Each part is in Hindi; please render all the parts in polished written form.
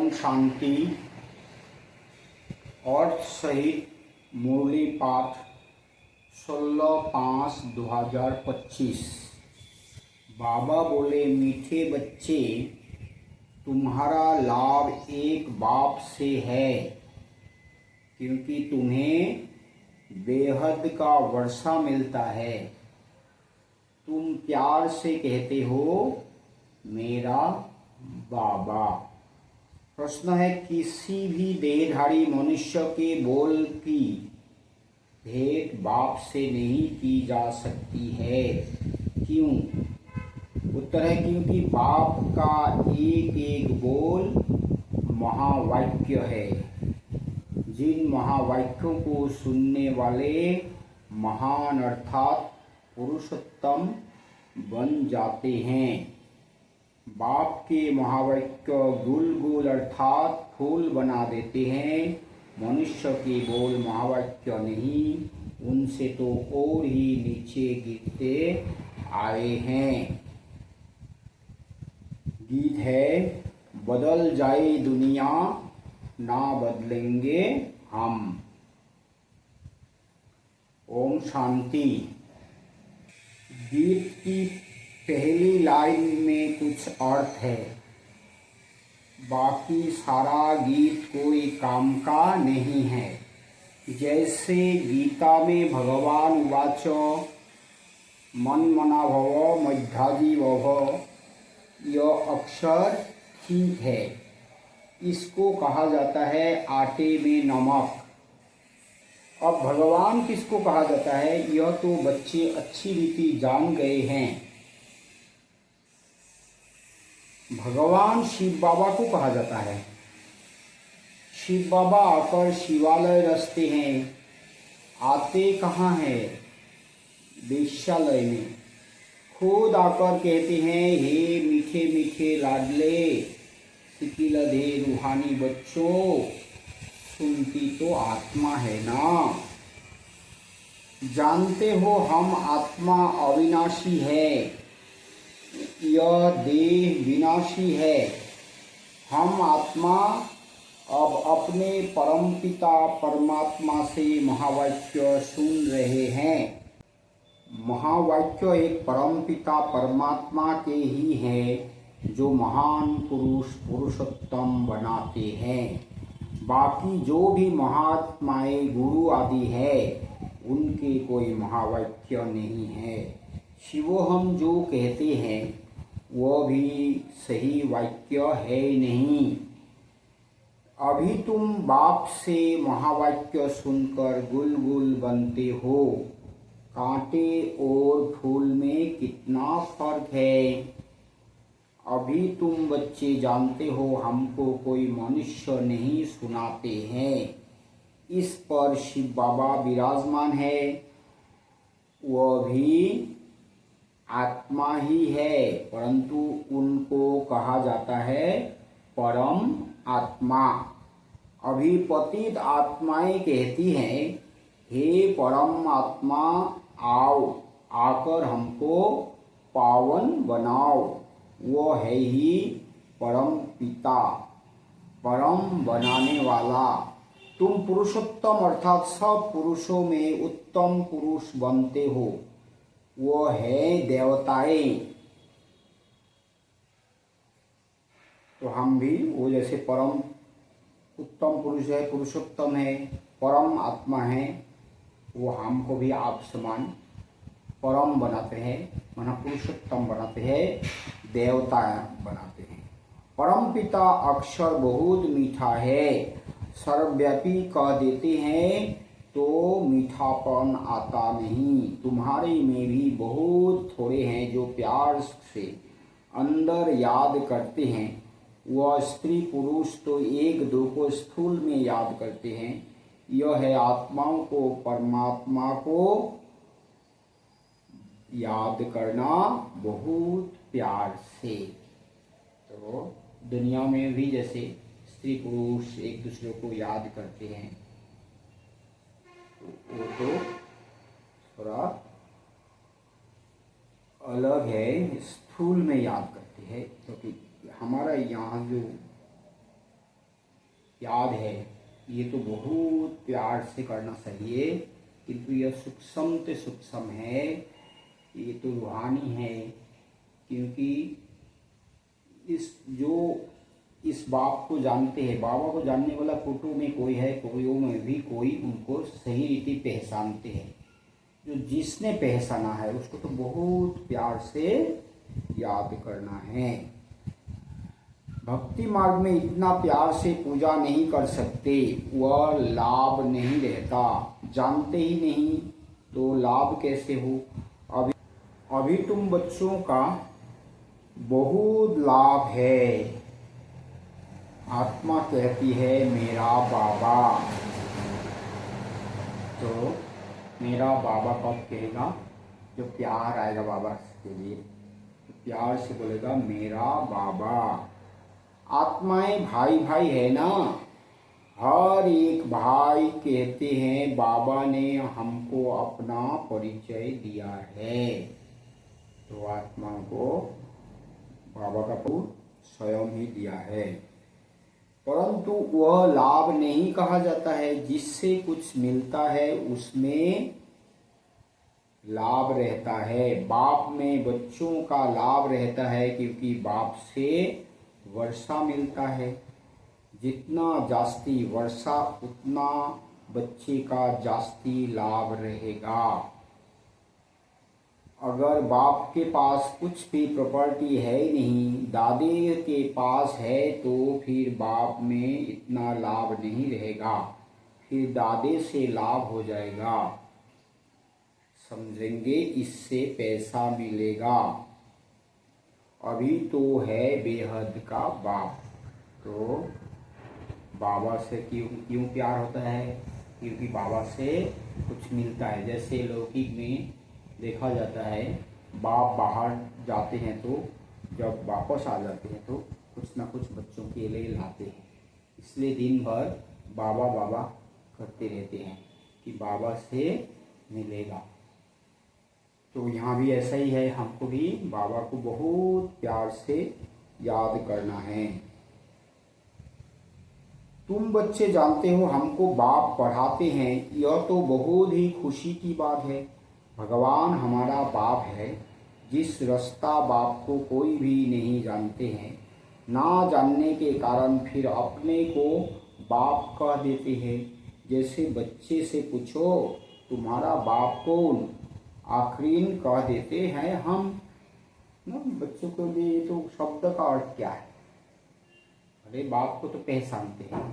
ओम शांति। अर्थ सहित मुरली पाठ 16/5/2025। बाबा बोले, मीठे बच्चे, तुम्हारा लाभ एक बाप से है, क्योंकि तुम्हें बेहद का वर्षा मिलता है। तुम प्यार से कहते हो मेरा बाबा। प्रश्न है, किसी भी देहधारी मनुष्य के बोल की भेंट बाप से नहीं की जा सकती है। क्यों? उत्तर है, क्योंकि बाप का एक एक बोल महावाक्य है। जिन महावाक्यों को सुनने वाले महान अर्थात पुरुषोत्तम बन जाते हैं। बाप के महावाक्य गुल गुल अर्थात फूल बना देते हैं। मनुष्य के बोल महावाक्य नहीं, उनसे तो और ही नीचे गिरते आए हैं। गीत है, बदल जाए दुनिया ना बदलेंगे हम। ओम शांति। गीत की पहली लाइन में कुछ अर्थ है, बाकी सारा गीत कोई काम का नहीं है। जैसे गीता में भगवान उवाच मन्मना भव मध्याजी भव, यह अक्षर ठीक है। इसको कहा जाता है आटे में नमक। अब भगवान किसको कहा जाता है, यह तो बच्चे अच्छी रीति जान गए हैं। भगवान शिव बाबा को कहा जाता है। शिव बाबा आकर शिवालय रचते हैं। आते कहाँ हैं? वेश्यालय में। खुद आकर कहते हैं, हे मीठे मीठे लाडले सिकिलधे रूहानी बच्चों, सुनती तो आत्मा है ना। जानते हो हम आत्मा अविनाशी है, यह देह विनाशी है। हम आत्मा अब अपने परमपिता परमात्मा से महावाक्य सुन रहे हैं। महावाक्य एक परमपिता परमात्मा के ही है, जो महान पुरुष पुरुषोत्तम बनाते हैं। बाकी जो भी महात्माएं गुरु आदि है, उनके कोई महावाक्य नहीं है। शिवोहम जो कहते हैं वह भी सही वाक्य है नहीं। अभी तुम बाप से महावाक्य सुनकर गुल गुल बनते हो। कांटे और फूल में कितना फर्क है। अभी तुम बच्चे जानते हो हमको कोई मनुष्य नहीं सुनाते हैं। इस पर शिव बाबा विराजमान है, वह भी आत्मा ही है, परंतु उनको कहा जाता है परम आत्मा। अभी पतित आत्माएं कहती हैं, हे परम आत्मा आओ, आकर हमको पावन बनाओ। वो है ही परम पिता, परम बनाने वाला। तुम पुरुषोत्तम अर्थात सब पुरुषों में उत्तम पुरुष बनते हो। वो है देवताएं। तो हम भी वो जैसे परम उत्तम पुरुष है, पुरुषोत्तम है, परम आत्मा है, वो हमको भी आप समान परम बनाते हैं, माना पुरुषोत्तम बनाते हैं, देवता बनाते हैं। परम पिता अक्षर बहुत मीठा है, सर्वव्यापी कह देते हैं तो मीठापन आता नहीं। तुम्हारे में भी बहुत थोड़े हैं जो प्यार से अंदर याद करते हैं। वह स्त्री पुरुष तो एक दो को स्थूल में याद करते हैं। यह है आत्माओं को परमात्मा को याद करना बहुत प्यार से। तो दुनिया में भी जैसे स्त्री पुरुष एक दूसरे को याद करते हैं, वो तो थोड़ा अलग है, स्थूल में याद करते हैं। क्योंकि हमारा यहाँ जो याद है, ये तो बहुत प्यार से करना चाहिए, किंतु यह सूक्ष्म से सूक्ष्म है, ये तो रूहानी है। क्योंकि इस बाप को जानते हैं, बाबा को जानने वाला फोटो में कोई है, कोई में भी कोई उनको सही रीति पहचानते हैं। जो जिसने पहचाना है उसको तो बहुत प्यार से याद करना है। भक्ति मार्ग में इतना प्यार से पूजा नहीं कर सकते, वह लाभ नहीं रहता। जानते ही नहीं तो लाभ कैसे हो। अभी तुम बच्चों का बहुत लाभ है। आत्मा कहती है मेरा बाबा, तो मेरा बाबा कब कहेगा, जो प्यार आएगा बाबा के लिए, तो प्यार से बोलेगा मेरा बाबा। आत्माएं भाई भाई है ना, हर एक भाई कहते हैं बाबा ने हमको अपना परिचय दिया है। तो आत्मा को बाबा का स्वयं ही दिया है, परंतु वह लाभ नहीं कहा जाता है। जिससे कुछ मिलता है उसमें लाभ रहता है। बाप में बच्चों का लाभ रहता है, क्योंकि बाप से वर्षा मिलता है। जितना जास्ती वर्षा उतना बच्चे का जास्ती लाभ रहेगा। अगर बाप के पास कुछ भी प्रॉपर्टी है ही नहीं, दादे के पास है, तो फिर बाप में इतना लाभ नहीं रहेगा, फिर दादे से लाभ हो जाएगा। समझेंगे, इससे पैसा मिलेगा। अभी तो है बेहद का बाप, तो बाबा से क्यों प्यार होता है, क्योंकि बाबा से कुछ मिलता है। जैसे लौकिक में देखा जाता है, बाप बाहर जाते हैं तो जब वापस आ जाते हैं तो कुछ ना कुछ बच्चों के लिए लाते हैं, इसलिए दिन भर बाबा बाबा करते रहते हैं कि बाबा से मिलेगा। तो यहाँ भी ऐसा ही है, हमको भी बाबा को बहुत प्यार से याद करना है। तुम बच्चे जानते हो हमको बाप पढ़ाते हैं, यह तो बहुत ही खुशी की बात है। भगवान हमारा बाप है। जिस रास्ता बाप को कोई भी नहीं जानते हैं, ना जानने के कारण फिर अपने को बाप कह देते हैं। जैसे बच्चे से पूछो तुम्हारा बाप कौन, आखिरीन कह देते हैं हम ना। बच्चों के लिए तो शब्द का अर्थ क्या है, अरे बाप को तो पहचानते हैं,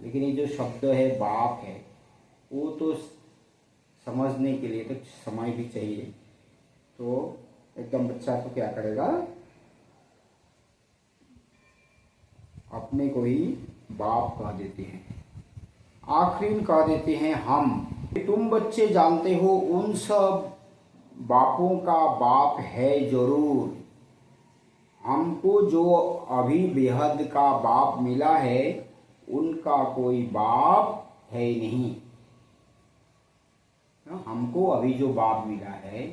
लेकिन ये जो शब्द है बाप है, वो तो समझने के लिए तो समय भी चाहिए। तो एकदम बच्चा तो क्या करेगा, अपने को ही बाप कह देते हैं, आखिरी कह देते हैं हम। तुम बच्चे जानते हो उन सब बापों का बाप है जरूर। हमको जो अभी बेहद का बाप मिला है, उनका कोई बाप है नहीं। हमको अभी जो बाप मिला है,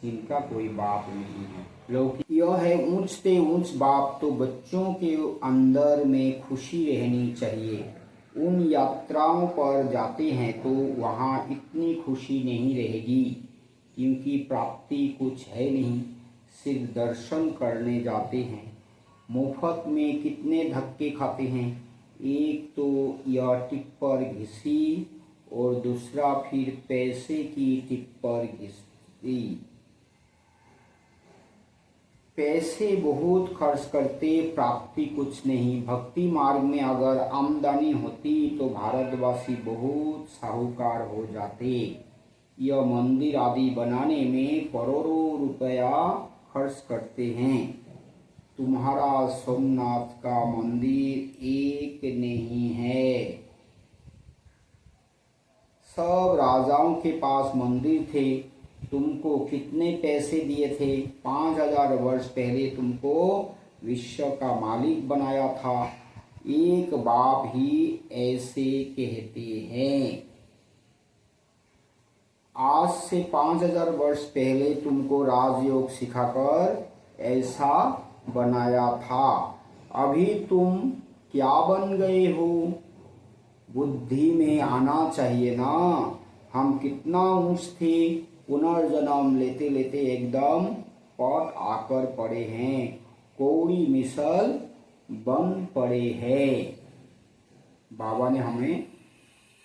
जिनका कोई बाप नहीं है। लोग यह है ऊंच से ऊंच बाप, तो बच्चों के अंदर में खुशी रहनी चाहिए। उन यात्राओं पर जाते हैं तो वहाँ इतनी खुशी नहीं रहेगी, क्योंकि प्राप्ति कुछ है नहीं, सिर्फ दर्शन करने जाते हैं। मुफ्त में कितने धक्के खाते हैं, एक तो यह टिप्पर घिसी और दूसरा फिर पैसे की टिप्पर घिसती। पैसे बहुत खर्च करते, प्राप्ति कुछ नहीं। भक्ति मार्ग में अगर आमदनी होती तो भारतवासी बहुत साहूकार हो जाते। यह मंदिर आदि बनाने में करोड़ों रुपया खर्च करते हैं। तुम्हारा सोमनाथ का मंदिर एक नहीं है। सब राजाओं के पास मंदिर थे। तुमको कितने पैसे दिए थे? 5000 वर्ष पहले तुमको विश्व का मालिक बनाया था। एक बाप ही ऐसे कहते हैं। आज से 5000 वर्ष पहले तुमको राजयोग सिखाकर ऐसा बनाया था। अभी तुम क्या बन गए हो? बुद्धि में आना चाहिए ना। हम कितना ऊंच थे, पुनर्जन्म लेते लेते एकदम पट आकर पड़े हैं, कौड़ी मिसल बन पड़े हैं। बाबा ने हमें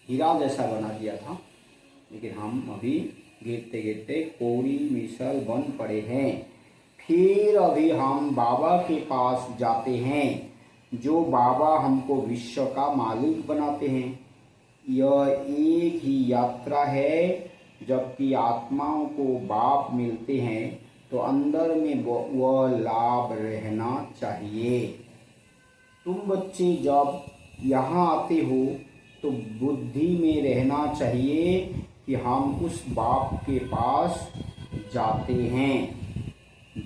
हीरा जैसा बना दिया था, लेकिन हम अभी गिरते गिरते कौड़ी मिसल बन पड़े हैं। फिर अभी हम बाबा के पास जाते हैं, जो बाबा हमको विश्व का मालिक बनाते हैं। यह एक ही यात्रा है। जबकि आत्माओं को बाप मिलते हैं तो अंदर में वह लाभ रहना चाहिए। तुम बच्चे जब यहाँ आते हो तो बुद्धि में रहना चाहिए कि हम उस बाप के पास जाते हैं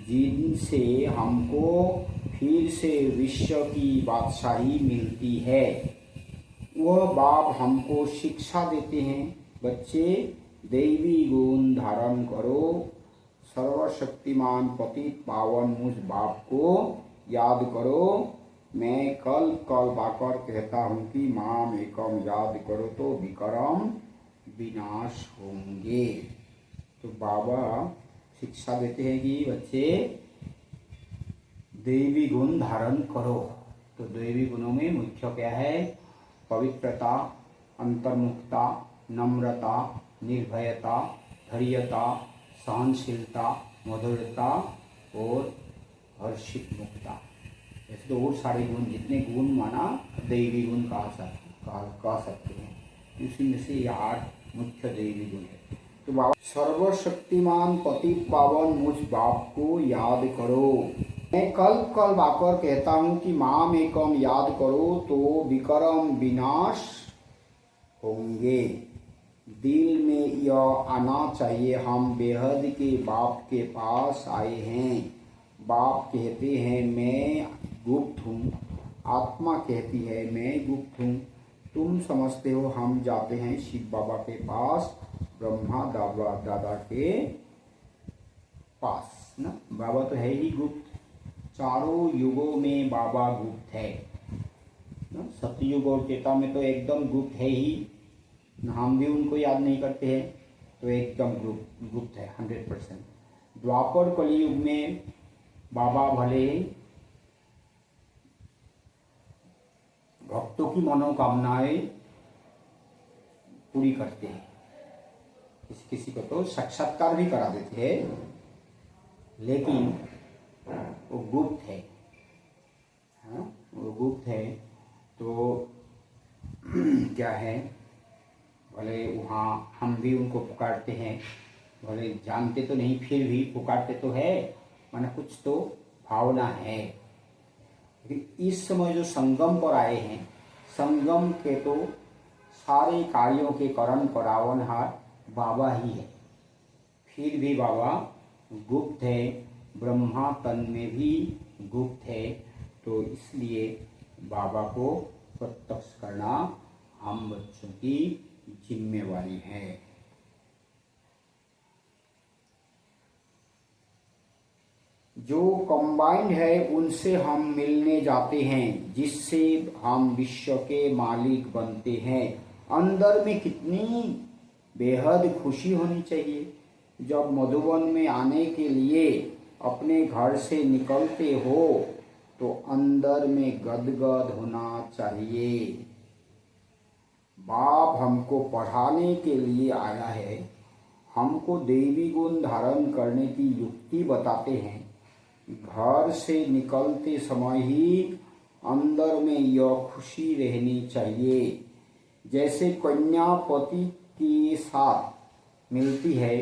जिनसे हमको फिर से विश्व की बादशाही मिलती है। वह बाप हमको शिक्षा देते हैं, बच्चे दैवी गुण धारण करो, सर्वशक्तिमान पतित पावन मुझ बाप को याद करो। मैं कल कल बाकर कहता हूँ कि माम एकम याद करो तो विक्रम विनाश होंगे। तो बाबा शिक्षा देते हैं कि बच्चे दैवी गुण धारण करो। तो दैवी गुणों में मुख्य क्या है? पवित्रता, अंतर्मुखता, नम्रता, निर्भयता, धैर्यता, सहनशीलता, मधुरता और हर्षित मुक्ता। ऐसे तो और सारे गुण, जितने गुण माना दैवी गुण कह सकते हैं। इसी में से ये 8 मुख्य दैवी गुण है। तो बाबा सर्वशक्तिमान पतित पावन मुझ बाप को याद करो। मैं कल कल आकर कहता हूँ कि माम एकम याद करो तो विक्रम विनाश होंगे। दिल में यह आना चाहिए, हम बेहद के बाप के पास आए हैं। बाप कहते हैं मैं गुप्त हूँ, आत्मा कहती है मैं गुप्त हूँ। तुम समझते हो हम जाते हैं शिव बाबा के पास, ब्रह्मा दादा के पास ना। बाबा तो है ही गुप्त, चारों युगों में बाबा गुप्त है ना। सतयुग और त्रेता में तो एकदम गुप्त है ही, हम भी उनको याद नहीं करते हैं, तो एकदम गुप्त है 100%। द्वापर कलयुग में बाबा भले भक्तों की मनोकामनाएं पूरी करते हैं, किसी किसी को तो साक्षात्कार भी करा देते हैं, लेकिन वो गुप्त है। हाँ, वो गुप्त है। तो क्या है, भले वहाँ हम भी उनको पुकारते हैं, भले जानते तो नहीं फिर भी पुकारते तो है, माना कुछ तो भावना है। लेकिन इस समय जो संगम पर आए हैं, संगम के तो सारे कार्यों के करण करावनहार बाबा ही है। फिर भी बाबा गुप्त है, ब्रह्मा तन में भी गुप्त है। तो इसलिए बाबा को प्रत्यक्ष करना हम बच्चों की जिम्मेवारी है। जो कंबाइंड है उनसे हम मिलने जाते हैं, जिससे हम विश्व के मालिक बनते हैं। अंदर में कितनी बेहद खुशी होनी चाहिए जब मधुबन में आने के लिए अपने घर से निकलते हो, तो अंदर में गदगद होना चाहिए। बाप हमको पढ़ाने के लिए आया है, हमको दैवी गुण धारण करने की युक्ति बताते हैं। घर से निकलते समय ही अंदर में यह खुशी रहनी चाहिए। जैसे कन्या पति के साथ मिलती है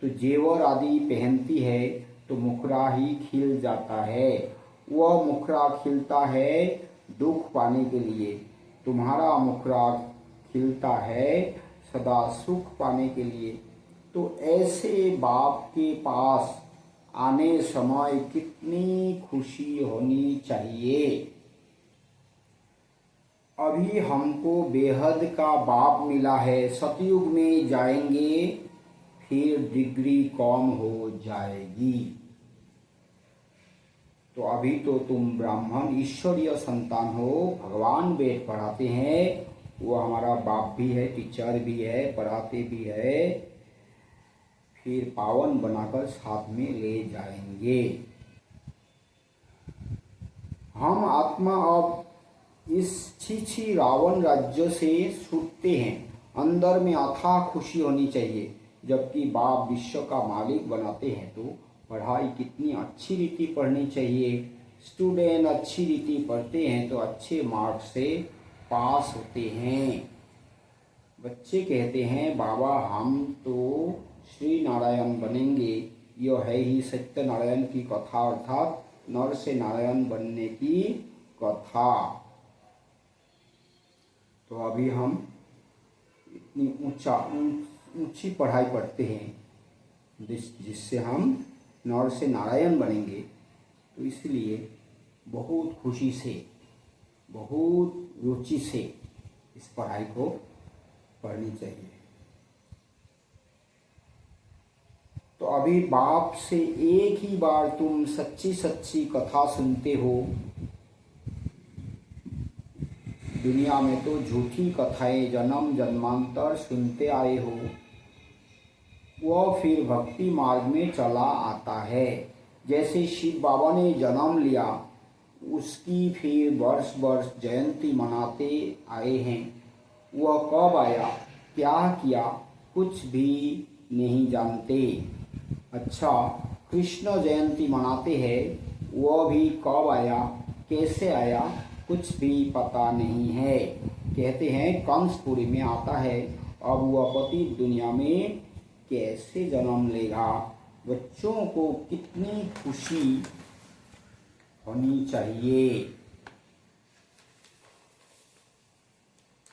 तो जेवर आदि पहनती है तो मुखड़ा ही खिल जाता है। वह मुखड़ा खिलता है दुख पाने के लिए, तुम्हारा मुखड़ा खिलता है सदा सुख पाने के लिए। तो ऐसे बाप के पास आने समय कितनी खुशी होनी चाहिए। अभी हमको बेहद का बाप मिला है, सतयुग में जाएंगे फिर डिग्री कम हो जाएगी। तो अभी तो तुम ब्राह्मण ईश्वरीय संतान हो, भगवान वेद पढ़ाते हैं, वो हमारा बाप भी है, टीचर भी है, पढ़ाते भी है, फिर पावन बनाकर साथ में ले जाएंगे। हम आत्मा अब इस छी रावण राज्य से छूटते हैं। अंदर में अथाह खुशी होनी चाहिए। जबकि बाप विश्व का मालिक बनाते हैं तो पढ़ाई कितनी अच्छी रीति पढ़नी चाहिए। स्टूडेंट अच्छी रीति पढ़ते हैं तो अच्छे मार्क्स से पास होते हैं। बच्चे कहते हैं बाबा हम तो श्री नारायण बनेंगे। यह है ही सत्यनारायण की कथा, अर्थात नर से नारायण बनने की कथा। तो अभी हम इतनी ऊंची पढ़ाई पढ़ते हैं जिससे हम नर से नारायण बनेंगे, तो इसलिए बहुत खुशी से, बहुत रुचि से इस पढ़ाई को पढ़नी चाहिए। तो अभी बाप से एक ही बार तुम सच्ची सच्ची कथा सुनते हो। दुनिया में तो झूठी कथाएं जन्म जन्मांतर सुनते आए हो। वह फिर भक्ति मार्ग में चला आता है। जैसे शिव बाबा ने जन्म लिया, उसकी फिर वर्ष वर्ष जयंती मनाते आए हैं। वह कब आया, क्या किया, कुछ भी नहीं जानते। अच्छा, कृष्ण जयंती मनाते हैं, वह भी कब आया, कैसे आया, कुछ भी पता नहीं है। कहते हैं कंसपुरी में आता है, अब वह पति दुनिया में कैसे जन्म लेगा। बच्चों को कितनी खुशी होनी चाहिए।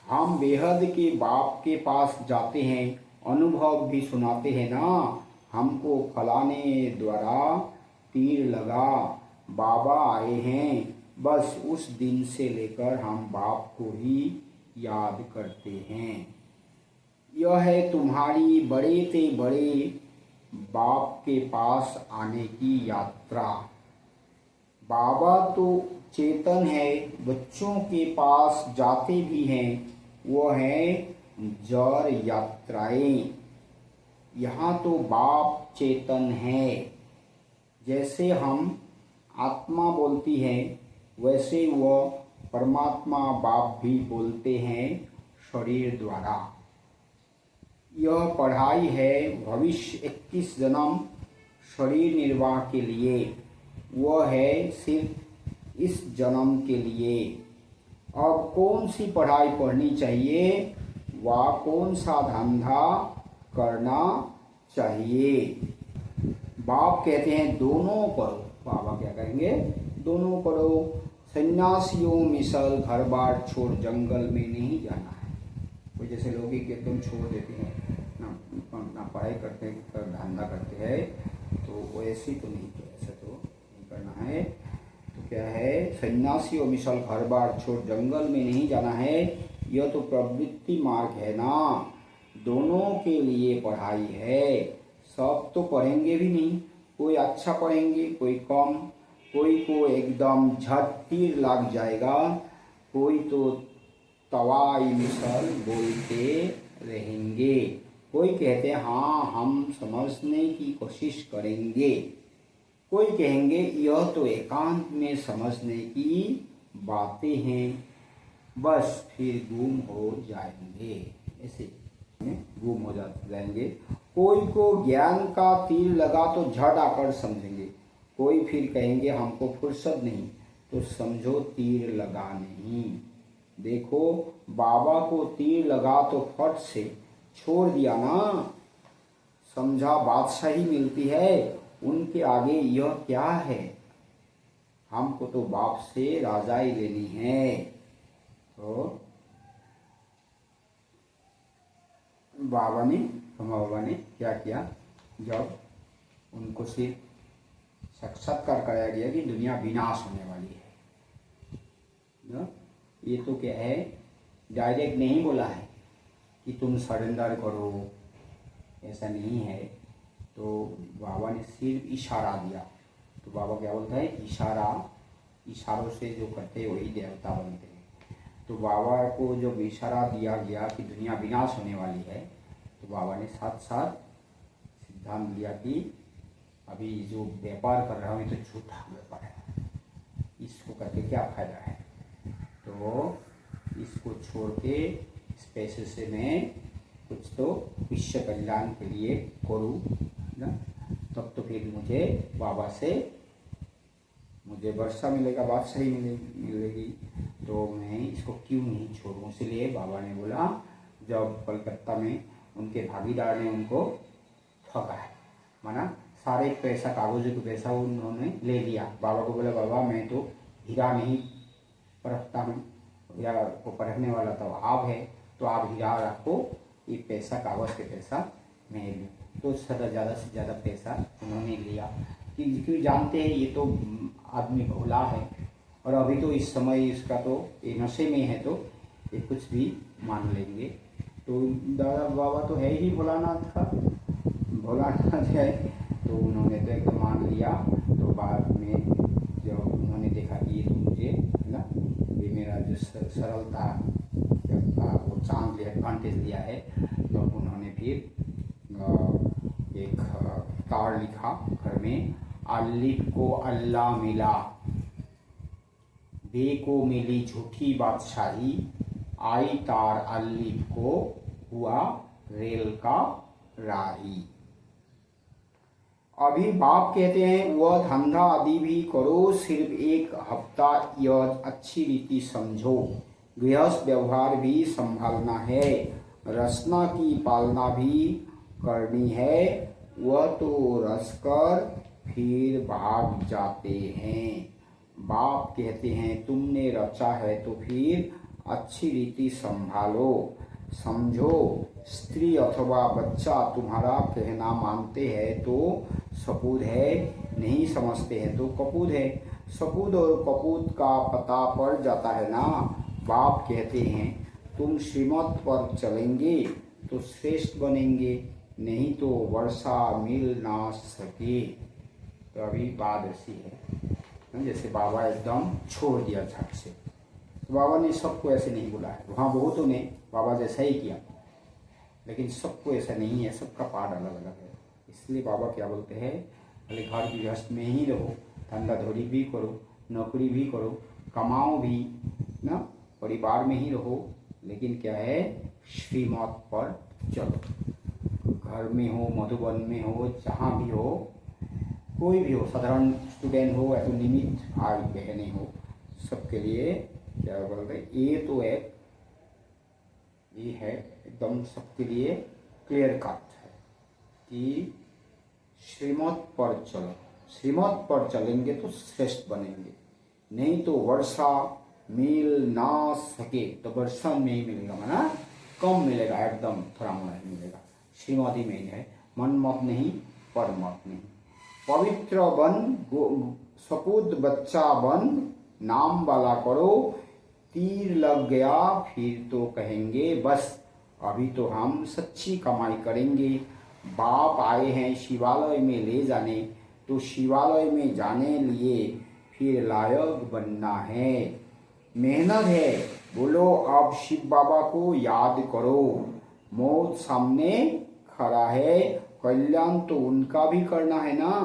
हम बेहद के बाप के पास जाते हैं, अनुभव भी सुनाते हैं ना। हमको फलाने द्वारा तीर लगा, बाबा आए हैं। बस उस दिन से लेकर हम बाप को ही याद करते हैं। यह है तुम्हारी बड़े से बड़े बाप के पास आने की यात्रा। बाबा तो चेतन है, बच्चों के पास जाते भी हैं, वो है जड़ यात्राएं। यहाँ तो बाप चेतन है। जैसे हम आत्मा बोलती है, वैसे वह परमात्मा बाप भी बोलते हैं शरीर द्वारा। यह पढ़ाई है भविष्य 21 जन्म शरीर निर्वाह के लिए, वह है सिर्फ इस जन्म के लिए। अब कौन सी पढ़ाई पढ़नी चाहिए, व कौन सा धंधा करना चाहिए। बाप कहते हैं दोनों करो। बाबा क्या कहेंगे, दोनों करो। सन्यासियों मिसल घर बार छोड़ जंगल में नहीं जाना है। कोई जैसे लोग कि एकदम छोड़ देते हैं, ना पढ़ाई करते हैं, धंधा करते हैं, तो वैसी तो नहीं, तो ऐसा तो नहीं करना है। तो क्या है, सन्यासियों मिसल घर बार छोड़ जंगल में नहीं जाना है। यह तो प्रवृत्ति मार्ग है ना, दोनों के लिए पढ़ाई है। सब तो पढ़ेंगे भी नहीं, कोई अच्छा पढ़ेंगे, कोई कम, कोई को एकदम झट तीर लग जाएगा, कोई तो तवाई मिसल बोलते रहेंगे। कोई कहते हैं हाँ हम समझने की कोशिश करेंगे, कोई कहेंगे यह तो एकांत में समझने की बातें हैं, बस फिर गुम हो जाएंगे। ऐसे गुम हो जाएंगे। कोई को ज्ञान का तीर लगा तो झट आकर समझेंगे, कोई फिर कहेंगे हमको फुर्सत नहीं, तो समझो तीर लगा नहीं। देखो बाबा को तीर लगा तो फट से छोड़ दिया ना, समझा बादशाही मिलती है, उनके आगे यह क्या है। हमको तो बाप से राजाई लेनी है। तो बाबा ने क्या किया, जब उनको सिर्फ साक्षात्कार कराया गया कि दुनिया विनाश होने वाली है। ये तो क्या है, डायरेक्ट नहीं बोला है कि तुम सरेंडर करो, ऐसा नहीं है। तो बाबा ने सिर्फ इशारा दिया तो बाबा क्या बोलता है, इशारों से जो करते हैं वही देवता बनते हैं। तो बाबा को जब इशारा दिया गया कि दुनिया विनाश होने वाली है, तो बाबा ने साथ साथ सिद्धांत लिया कि अभी जो व्यापार कर रहा हूँ ये तो झूठा व्यापार है, इसको करके क्या फायदा है, तो इसको छोड़ के इस पैसे से मैं कुछ तो विश्व कल्याण के लिए करूँ ना, तब तो फिर मुझे बाबा से मुझे वर्षा मिलेगा, बादशाही मिलेगी, तो मैं इसको क्यों नहीं छोड़ूं। इसलिए बाबा ने बोला, जब कलकत्ता में उनके भागीदार ने उनको ठगा है, माना सारे पैसा, कागज़ों का पैसा उन्होंने ले लिया। बाबा को बोला, बाबा मैं तो हीरा नहीं परखता हूँ, हीरा को परखने वाला तो आप है, तो आप हीरा रखो, ये पैसा कागज़ के पैसा मैं लूँ। तो ज़्यादा से ज़्यादा पैसा उन्होंने लिया, क्योंकि जानते हैं ये तो आदमी भोला है, और अभी तो इस समय इसका तो ये नशे में है, तो ये कुछ भी मान लेंगे। तो दादा बाबा तो है ही भोलानाथ का, भोलानाथ है, तो उन्होंने तो एकदम मान लिया। तो बाद में जब उन्होंने देखा कि ये तो मुझे है ना, ये मेरा जो सरलता का वो चांद लिया, एडवांटेज लिया है, तो उन्होंने फिर एक तार लिखा घर में, अलिफ को अल्लाह मिला, बे को मिली झूठी बादशाही, आई तार अलिफ को हुआ रेल का राही। अभी बाप कहते हैं, वह धंधा आदि भी करो, सिर्फ एक हफ्ता यह अच्छी रीति समझो, गृहस्थ व्यवहार भी संभालना है, रसना की पालना भी करनी है, वह तो रस कर फिर भाग जाते हैं। बाप कहते हैं, तुमने रचा है तो फिर अच्छी रीति संभालो, समझो। स्त्री अथवा बच्चा तुम्हारा कहना मानते हैं तो सपूत है, नहीं समझते हैं तो कपूत है। सपूत और कपूत का पता पड़ जाता है ना। बाप कहते हैं, तुम श्रीमत पर चलेंगे तो श्रेष्ठ बनेंगे, नहीं तो वर्षा मिल ना सके। तो अभी बात ऐसी है, जैसे बाबा एकदम छोड़ दिया झट से। तो बाबा ने सबको ऐसे नहीं बोला है, वहाँ बहुतों ने बाबा जैसा ही किया, लेकिन सबको ऐसा नहीं है, सबका पाठ अलग अलग है। इसलिए बाबा क्या बोलते हैं, भले घर गृहस्थ में ही रहो, धंधा धोड़ी भी करो, नौकरी भी करो, कमाओ भी ना, परिवार में ही रहो, लेकिन क्या है, श्रीमत पर चलो। घर में हो, मधुबन में हो, जहाँ भी हो, कोई भी हो, साधारण स्टूडेंट हो या तो निमित्त भाई बहने हो, सबके लिए क्या बोलते हैं, ये तो एक ये है एकदम सबके लिए क्लियर कट है कि श्रीमत पर चलो। श्रीमत पर चलेंगे तो श्रेष्ठ बनेंगे, नहीं तो वर्षा मिल ना सके, तो वर्षा में ही मिलेगा, माना कम मिलेगा, एकदम थोड़ा मोड़ा ही मिलेगा। श्रीमती में है, मन मत नहीं, पर मत नहीं। पवित्र बन, सपूत बच्चा बन, नाम वाला करो, तीर लग गया फिर तो कहेंगे बस, अभी तो हम सच्ची कमाई करेंगे। बाप आए हैं शिवालय में ले जाने, तो शिवालय में जाने लिए फिर लायक बनना है। मेहनत है, बोलो अब शिव बाबा को याद करो, मौत सामने खड़ा है, कल्याण तो उनका भी करना है ना,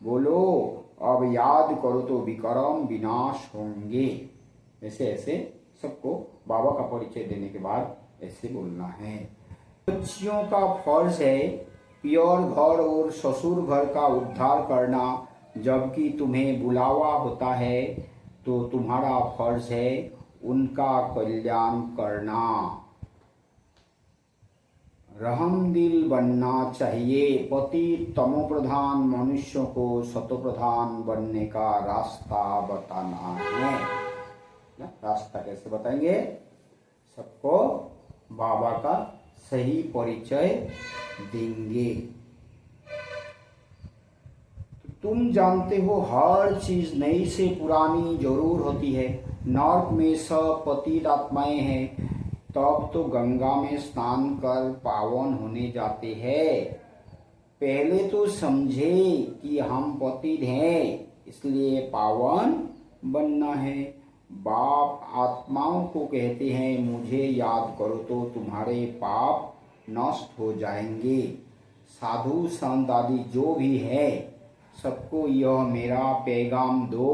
बोलो अब याद करो तो विक्रम विनाश होंगे। ऐसे ऐसे सबको बाबा का परिचय देने के बाद ऐसे बोलना है। बच्चियों का फर्ज है पियोर घर और ससुर घर का उद्धार करना, जबकि तुम्हें बुलावा होता है तो तुम्हारा फर्ज है उनका कल्याण करना। रहमदिल बनना चाहिए। पति तमो प्रधान मनुष्यों को सतो प्रधान बनने का रास्ता बताना है। रास्ता कैसे बताएंगे? सबको बाबा का सही परिचय देंगे। तो तुम जानते हो हर चीज नई से पुरानी जरूर होती है। नर्क में सब पतित आत्माएं हैं, तब तो गंगा में स्नान कर पावन होने जाते हैं। पहले तो समझे कि हम पतित हैं, इसलिए पावन बनना है। बाप आत्माओं को कहते हैं मुझे याद करो तो तुम्हारे पाप नष्ट हो जाएंगे। साधु संत आदि जो भी है सबको यह मेरा पैगाम दो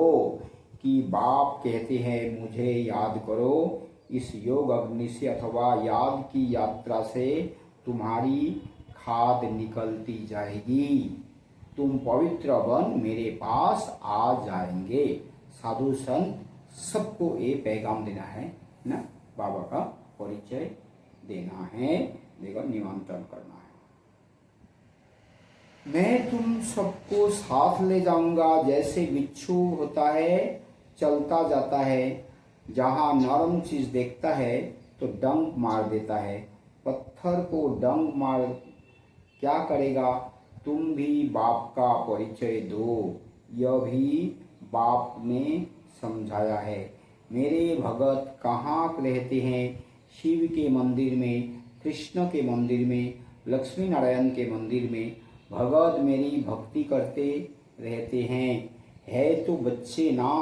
कि बाप कहते हैं मुझे याद करो। इस योग अग्नि से अथवा याद की यात्रा से तुम्हारी खाद निकलती जाएगी, तुम पवित्र बन मेरे पास आ जाएंगे। साधु संत सबको ये पैगाम देना है ना, बाबा का परिचय देना है, देखो निमंत्रण करना है। मैं तुम सबको साथ ले जाऊंगा। जैसे बिच्छू होता है चलता जाता है, जहाँ नरम चीज देखता है तो डंक मार देता है। पत्थर को डंक मार क्या करेगा। तुम भी बाप का परिचय दो, यह भी बाप ने समझाया है। मेरे भगत कहाँ रहते हैं। शिव के मंदिर में, कृष्ण के मंदिर में, लक्ष्मी नारायण के मंदिर में भगत मेरी भक्ति करते रहते हैं। है तो बच्चे ना,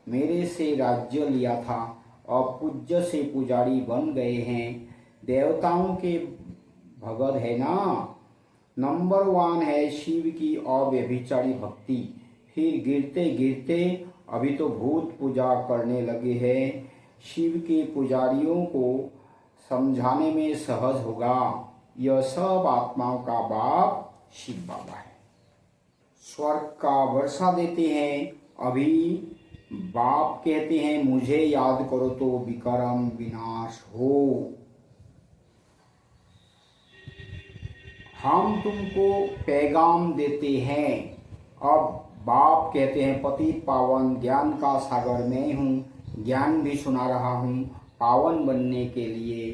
मेरे से राज्य लिया था, अब पूज्य से पुजारी बन गए हैं। देवताओं के भगत है ना। नंबर 1 है शिव की अव्यभिचारी भक्ति। फिर गिरते गिरते अभी तो भूत पूजा करने लगे हैं। शिव के पुजारियों को समझाने में सहज होगा। यह सब आत्माओं का बाप शिव बाबा है। स्वर्ग का वर्षा देते हैं। अभी बाप कहते हैं मुझे याद करो तो विकर्म विनाश हो। हम तुमको पैगाम देते हैं। अब बाप कहते हैं पतित पावन ज्ञान का सागर मैं हूँ, ज्ञान भी सुना रहा हूँ, पावन बनने के लिए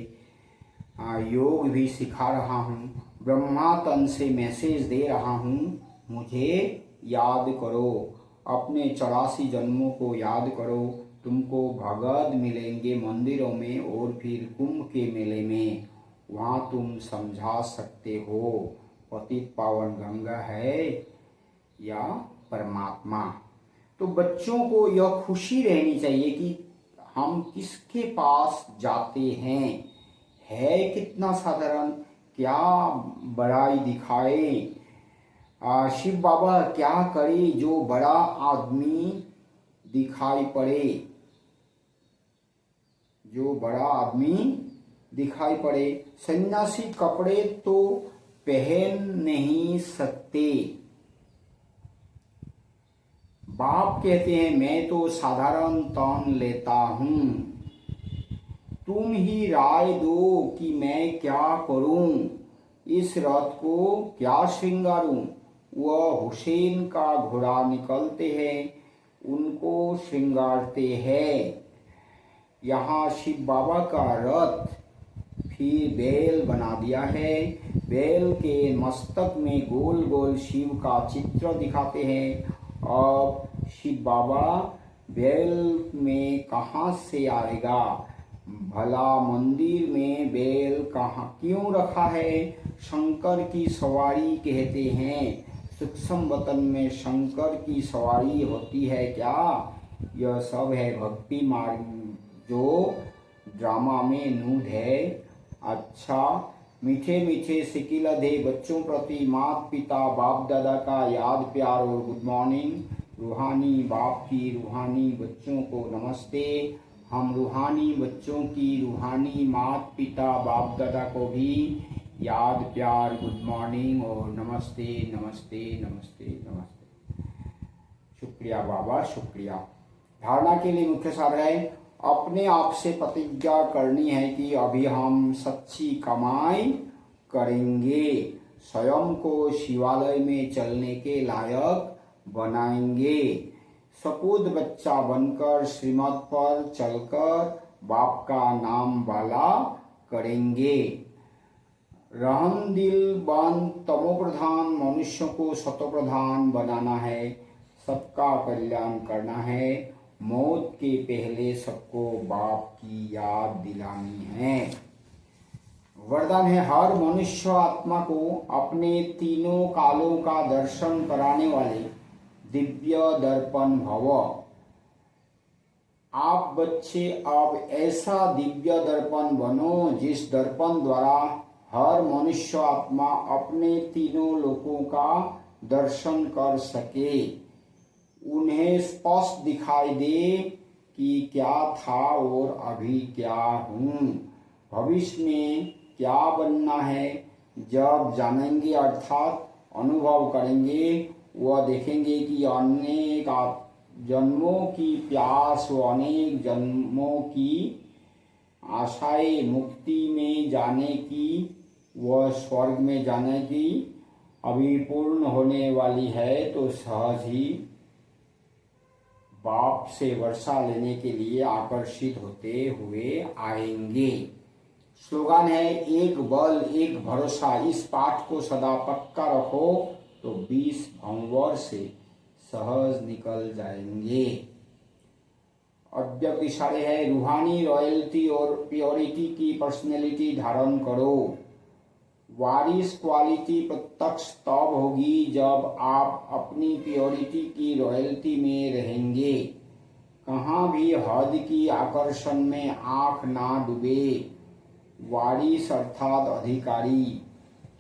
योग भी सिखा रहा हूँ, ब्रह्मा तन से मैसेज दे रहा हूँ, मुझे याद करो। अपने 84 जन्मों को याद करो। तुमको भगत मिलेंगे मंदिरों में और फिर कुंभ के मेले में, वहाँ तुम समझा सकते हो पतित पावन गंगा है या परमात्मा। तो बच्चों को यह खुशी रहनी चाहिए कि हम किसके पास जाते हैं। है कितना साधारण, क्या बड़ाई दिखाए। शिव बाबा क्या करे जो बड़ा आदमी दिखाई पड़े, जो बड़ा आदमी दिखाई पड़े। सन्यासी कपड़े तो पहन नहीं सकते। बाप कहते हैं मैं तो साधारण तन लेता हूँ, तुम ही राय दो कि मैं क्या करूं। इस रथ को क्या श्रृंगारूं। वह हुसैन का घोड़ा निकलते हैं, उनको श्रृंगारते हैं। यहाँ शिव बाबा का रथ फिर बैल बना दिया है। बैल के मस्तक में गोल गोल शिव का चित्र दिखाते हैं। अब शिव बाबा बैल में कहाँ से आएगा। भला मंदिर में बैल कहाँ क्यों रखा है। शंकर की सवारी कहते हैं। सूक्ष्म वतन में शंकर की सवारी होती है क्या। यह सब है भक्ति मार्ग जो ड्रामा में नूद है। अच्छा मीठे मीठे सिकिलधे बच्चों प्रति माता पिता बाप दादा का याद प्यार और गुड मॉर्निंग। रूहानी बाप की रूहानी बच्चों को नमस्ते। हम रूहानी बच्चों की रूहानी माता पिता बाप दादा को भी याद प्यार गुड मॉर्निंग और नमस्ते नमस्ते नमस्ते नमस्ते। शुक्रिया बाबा शुक्रिया। धारणा के लिए मुख्य सार है अपने आप से प्रतिज्ञा करनी है कि अभी हम सच्ची कमाई करेंगे, स्वयं को शिवालय में चलने के लायक बनाएंगे, सपूत बच्चा बनकर श्रीमत पर चलकर बाप का नाम वाला करेंगे। रहम दिल बन तमो प्रधान मनुष्य को सतो प्रधान बनाना है, सबका कल्याण करना है। मौत के पहले सबको बाप की याद दिलानी है। वरदान है हर मनुष्य आत्मा को अपने तीनों कालों का दर्शन कराने वाले दिव्य दर्पण भव। आप बच्चे अब ऐसा दिव्य दर्पण बनो जिस दर्पण द्वारा हर मनुष्य आत्मा अपने तीनों लोकों का दर्शन कर सके, उन्हें स्पष्ट दिखाई दे कि क्या था और अभी क्या हूँ, भविष्य में क्या बनना है। जब जानेंगे अर्थात अनुभव करेंगे, वह देखेंगे कि अनेक जन्मों की प्यास व अनेक जन्मों की आशाएं मुक्ति में जाने की व स्वर्ग में जाने की अभी पूर्ण होने वाली है, तो सहज ही बाप से वर्षा लेने के लिए आकर्षित होते हुए आएंगे। स्लोगन है, एक बल एक भरोसा। इस पाठ को सदा पक्का रखो तो 20 भंवर से सहज निकल जाएंगे। अव्यक्त इशारे है, रूहानी रॉयल्टी और प्योरिटी की पर्सनैलिटी धारण करो। वारिस क्वालिटी प्रत्यक्ष तब होगी जब आप अपनी प्योरिटी की रॉयल्टी में रहेंगे। कहाँ भी हद की आकर्षण में आंख ना डूबे। वारिस अर्थात अधिकारी,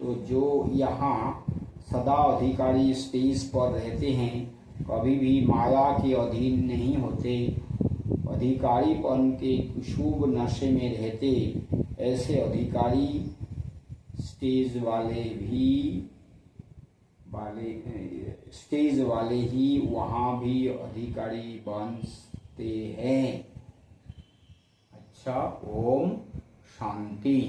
तो जो यहाँ सदा अधिकारी स्टेज पर रहते हैं कभी भी माया के अधीन नहीं होते, अधिकारीपन के शुभ नशे में रहते, ऐसे अधिकारी स्टेज वाले ही वहाँ भी अधिकारी बनते हैं। अच्छा, ओम शांति।